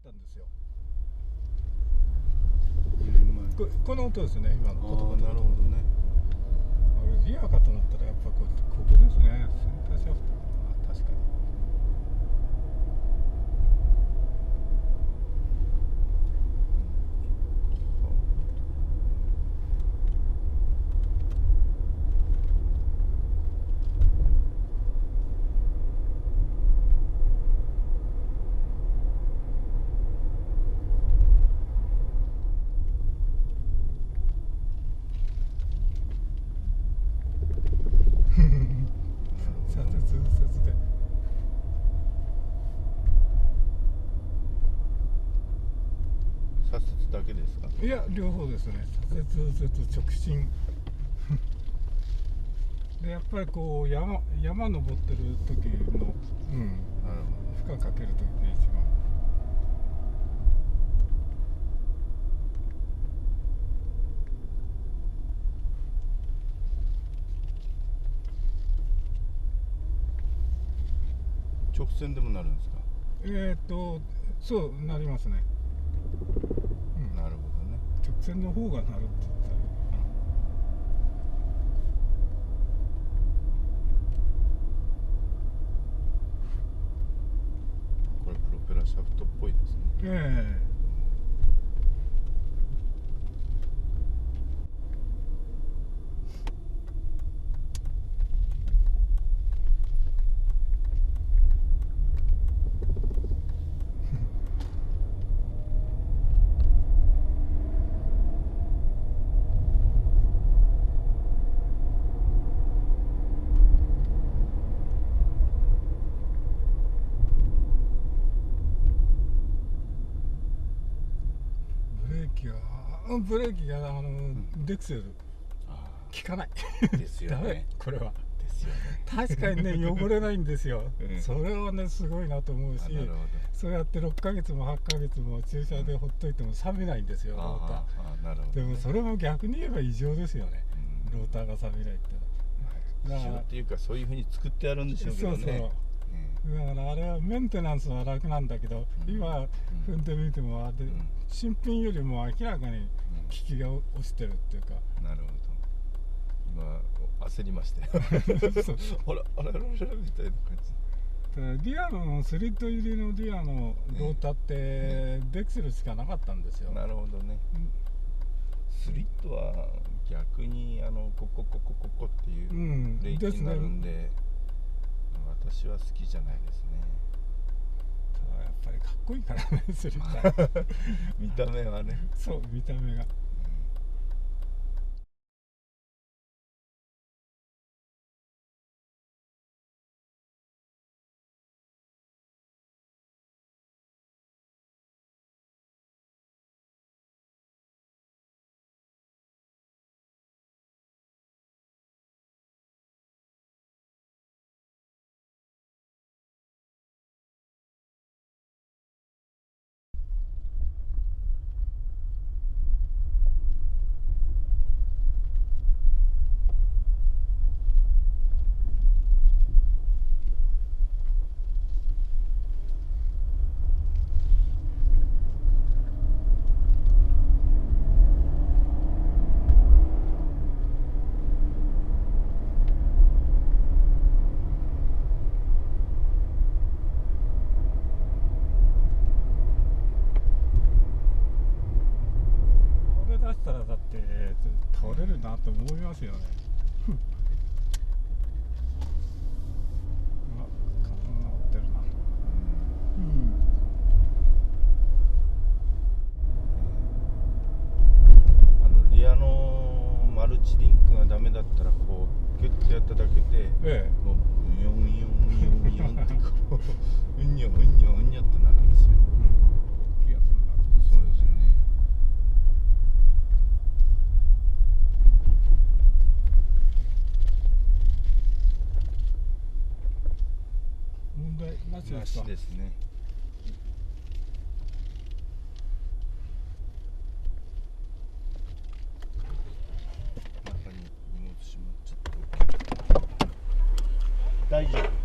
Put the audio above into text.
ったんですよ。2年前。この音ですね、今のコトコト。なるほどね。俺リアかと思ったらやっぱここですね、センターシャフト。確かに。左折右折で。左折だけですか？いや、両方ですね。左折右折直進で、やっぱりこう山登ってる時の、なる負荷かける時が一番。直線でもなるんですか？そうなりますね。なるほどね。直線の方がなるって言ったらいいのかな。これプロペラシャフトっぽいですね。ブレーキがデクセル効かないですよね。ダメ、これは。ですよね。確かにね、汚れないんですよ、それはねすごいなと思うし、そうやって6ヶ月も8ヶ月も駐車でほっといても冷めないんですよ、ローター。でもそれも逆に言えば異常ですよね、ローターが冷めないってのは。異常っていうか、そういうふうに作ってあるんでしょうけどね。そうだからあれはメンテナンスは楽なんだけど、今踏んでみても新品よりも明らかに効きが落ちてるっていうか。なるほど。今焦りましたよ。あらみたいな感じ。リアのスリット入りのリアのローターってデクセルしかなかったんですよ。なるほどね。スリットは逆にコっていうレイキになるんで、私は好きじゃないですね。ただやっぱりかっこいいからね、スリット。見た目はね。そう、見た目が。出したらだって倒れるなと思いますよね。直ってるな。リアのマルチリンクがダメだったら、こうギュッとやっただけで、もううよんうよんうよんうよんってこううんにょうんにょうんにょってなるんですよ。そうですよね。問題なしなしですね。中に荷物しまっちゃって大丈夫。